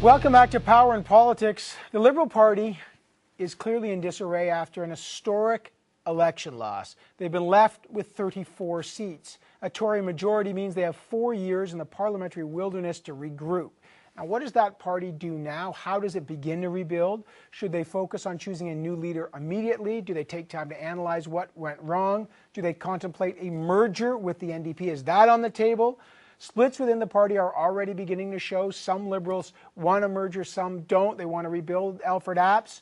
Welcome back to Power and Politics. The Liberal Party is clearly in disarray after an historic election loss. They've been left with 34 seats. A Tory majority means they have 4 years in the parliamentary wilderness to regroup. Now, what does that party do now? How does it begin to rebuild? Should they focus on choosing a new leader immediately? Do they take time to analyze what went wrong? Do they contemplate a merger with the NDP? Is that on the table? Splits within the party are already beginning to show. Some Liberals want a merger, some don't. They want to rebuild. Alfred Apps,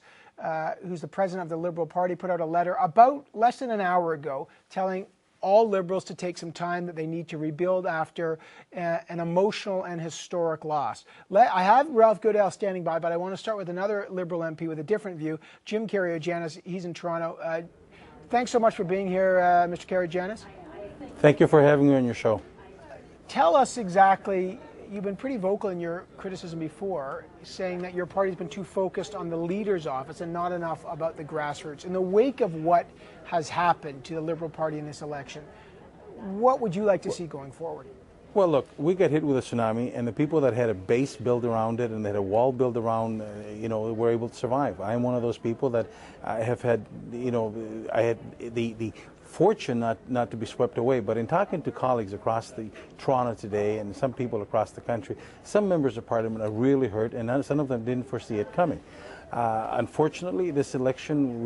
who's the president of the Liberal Party, put out a letter about less than an hour ago telling all Liberals to take some time, that they need to rebuild after an emotional and historic loss. I have Ralph Goodale standing by, but I want to start with another Liberal MP with a different view, Jim Karygiannis. He's in Toronto. Thanks so much for being here, Mr. Karygiannis. Thank you for having me on your show. Tell us exactly, you've been pretty vocal in your criticism before, saying that your party's been too focused on the leader's office and not enough about the grassroots. In the wake of what has happened to the Liberal Party in this election, what would you like to see going forward? Well, look, we got hit with a tsunami, and the people that had a base built around it and that had a wall built around, were able to survive. I'm one of those people that I have had, I had the fortune not to be swept away. But in talking to colleagues across Toronto today and some people across the country, some members of Parliament are really hurt, and some of them didn't foresee it coming. Unfortunately, this election,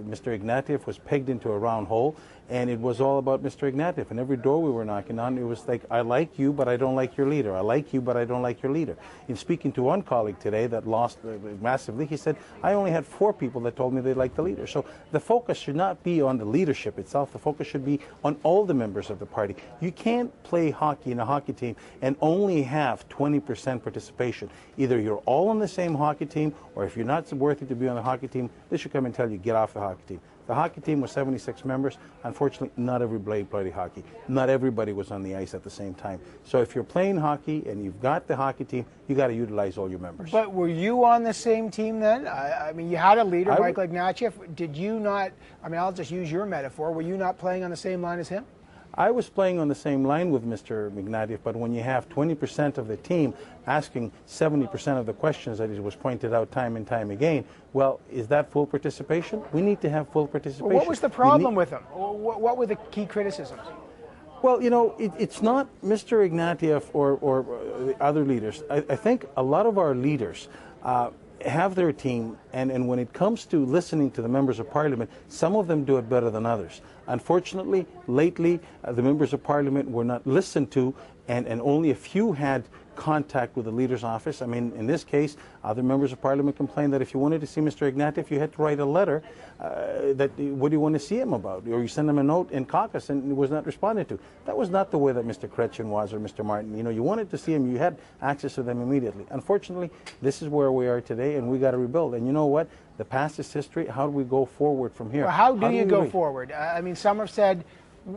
Mr. Ignatieff was pegged into a round hole, and it was all about Mr. Ignatieff. And every door we were knocking on, it was like, I like you, but I don't like your leader. I like you, but I don't like your leader. In speaking to one colleague today that lost massively, he said, I only had 4 people that told me they liked the leader. So the focus should not be on the leadership itself. The focus should be on all the members of the party. You can't play hockey in a hockey team and only have 20% participation. Either you're all on the same hockey team, or if you're not worthy to be on the hockey team, they should come and tell you, get off the hockey team. The hockey team was 76 members. Unfortunately, not everybody played hockey. Not everybody was on the ice at the same time. So if you're playing hockey and you've got the hockey team, you got to utilize all your members. But were you on the same team then? I mean, you had a leader, Michael Ignatieff. Did you not, I mean, I'll just use your metaphor, were you not playing on the same line as him? I was playing on the same line with Mr. Ignatieff, but when you have 20% of the team asking 70% of the questions that it was pointed out time and time again, well, is that full participation? We need to have full participation. Well, what was the problem with him? What were the key criticisms? Well, it's not Mr. Ignatieff or other leaders. I think a lot of our leaders have their team, and when it comes to listening to the members of Parliament, some of them do it better than others. Unfortunately, lately, the members of Parliament were not listened to, and only a few had contact with the leader's office. I mean, in this case, other members of Parliament complained that if you wanted to see Mr. Ignatieff, you had to write a letter that what do you want to see him about? Or you send him a note in caucus and it was not responded to. That was not the way that Mr. Kretchen was or Mr. Martin. You wanted to see him, you had access to them immediately. Unfortunately, this is where we are today, and we got to rebuild. And you know what? The past is history. How do we go forward from here? Well, how do you go forward? I mean, some have said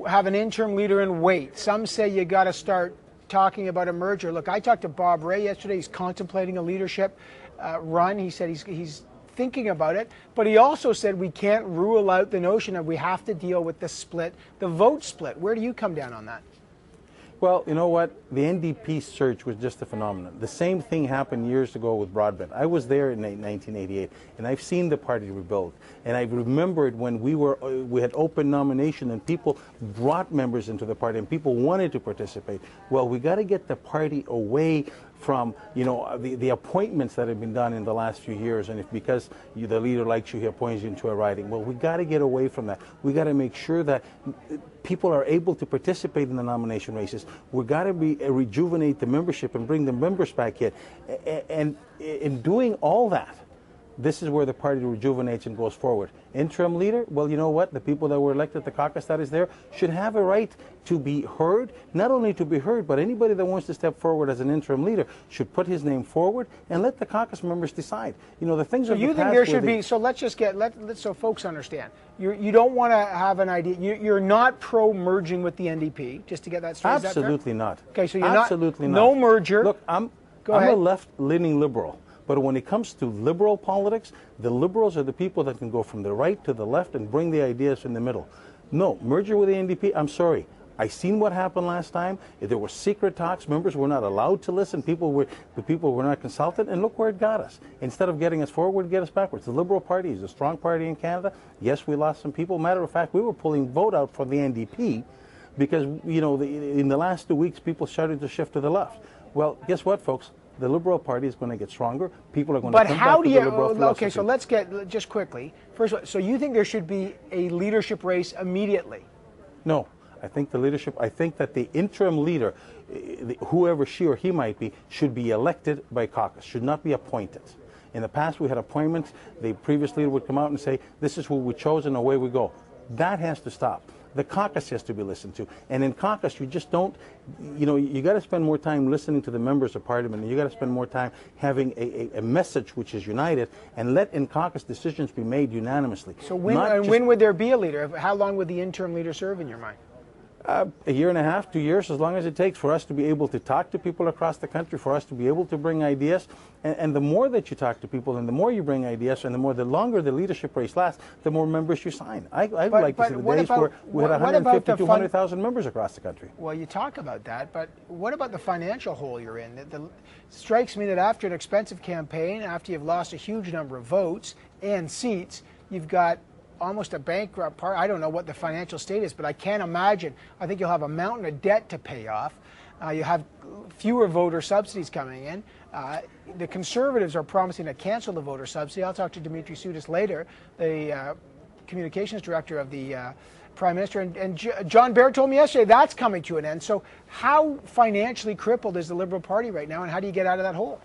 have an interim leader and wait. Some say you got to start talking about a merger. Look, I talked to Bob Ray yesterday. He's contemplating a leadership run. He said he's thinking about it, but he also said we can't rule out the notion of we have to deal with the split, the vote split. Where do you come down on that? Well, you know what? The NDP surge was just a phenomenon. The same thing happened years ago with broadband. I was there in 1988, and I've seen the party rebuild. And I remembered when we had open nomination and people brought members into the party and people wanted to participate. Well, we got to get the party away from the appointments that have been done in the last few years, and if because the leader likes you, he appoints you into a riding. Well, we got to get away from that. We got to make sure that people are able to participate in the nomination races. We got to rejuvenate the membership and bring the members back in. And in doing all that, this is where the party rejuvenates and goes forward. Interim leader, well, you know what? The people that were elected, the caucus that is there, should have a right to be heard. Not only to be heard, but anybody that wants to step forward as an interim leader should put his name forward and let the caucus members decide. The things. So you think there should be? So let's just so folks understand. You don't want to have an idea. You're not pro merging with the NDP, just to get that straight. Absolutely not. Okay, so you're absolutely not. No merger. Look, I'm a left-leaning liberal. But when it comes to liberal politics, the liberals are the people that can go from the right to the left and bring the ideas in the middle. No, merger with the NDP, I'm sorry. I seen what happened last time. There were secret talks. Members were not allowed to listen. The people were not consulted, and look where it got us. Instead of getting us forward, get us backwards. The Liberal Party is a strong party in Canada. Yes, we lost some people. Matter of fact, we were pulling vote out for the NDP because, you know, in the last 2 weeks, people started to shift to the left. Well, guess what, folks? The Liberal Party is going to get stronger. People are going to come back to the Liberal philosophy. Okay, so let's get, just quickly, first of all, so you think there should be a leadership race immediately? No. I think that the interim leader, whoever she or he might be, should be elected by caucus, should not be appointed. In the past, we had appointments. The previous leader would come out and say, this is who we chose and away we go. That has to stop. The caucus has to be listened to. And in caucus, you just don't, you know, you got to spend more time listening to the members of parliament, and you got to spend more time having a message which is united, and let in caucus decisions be made unanimously. So when would there be a leader? How long would the interim leader serve in your mind? A year and a half, 2 years, as long as it takes for us to be able to talk to people across the country, for us to be able to bring ideas. And the more that you talk to people and the more you bring ideas and the longer the leadership race lasts, the more members you sign. I would like to see the days where we had 150, 200,000 members across the country. Well, you talk about that, but what about the financial hole you're in? It strikes me that after an expensive campaign, after you've lost a huge number of votes and seats, you've got almost a bankrupt party. I don't know what the financial state is, but I can't imagine. I think you'll have a mountain of debt to pay off. You have fewer voter subsidies coming in. The Conservatives are promising to cancel the voter subsidy. I'll talk to Dimitri Soudis later, the communications director of the Prime Minister. And John Baird told me yesterday that's coming to an end. So how financially crippled is the Liberal Party right now, and how do you get out of that hole?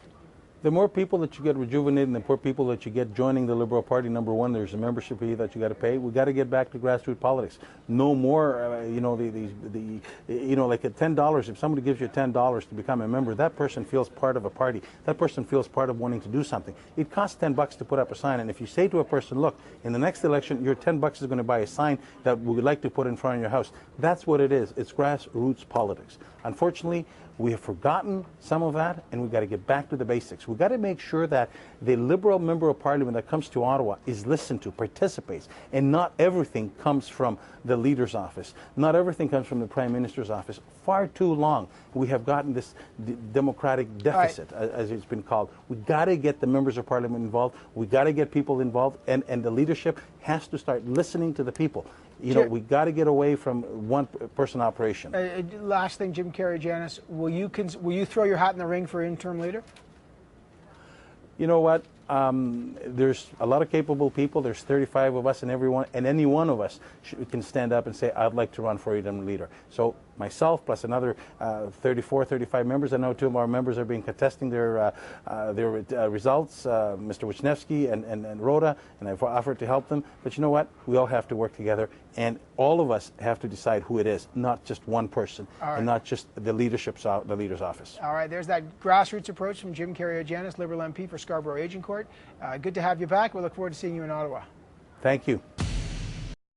The more people that you get rejuvenated and the more people that you get joining the Liberal Party, number one, there's a membership fee that you got to pay. We got to get back to grassroots politics. No more, you know, like at $10, if somebody gives you $10 to become a member, that person feels part of a party. That person feels part of wanting to do something. It costs $10 to put up a sign, and if you say to a person, look, in the next election, your $10 is going to buy a sign that we would like to put in front of your house. That's what it is. It's grassroots politics. Unfortunately, we have forgotten some of that, and we've got to get back to the basics. We've got to make sure that the Liberal member of Parliament that comes to Ottawa is listened to, participates, and not everything comes from the leader's office. Not everything comes from the Prime Minister's office. Far too long we have gotten this democratic deficit, as it's been called. We've got to get the members of Parliament involved. We've got to get people involved, and the leadership has to start listening to the people. You know, we got to get away from one-person operation. Last thing, Jim Karygiannis, will you throw your hat in the ring for interim leader? You know what? There's a lot of capable people. There's 35 of us, and any one of us can stand up and say, "I'd like to run for interim leader." So myself plus another 34, 35 members. I know two of our members are being contesting their results, Mr. Wisniewski and Rhoda, and I've offered to help them. But you know what? We all have to work together, and all of us have to decide who it is, not just one person, and not just the leader's office. All right, there's that grassroots approach from Jim Karygiannis, Liberal MP for Scarborough Agincourt. Good to have you back. We look forward to seeing you in Ottawa. Thank you.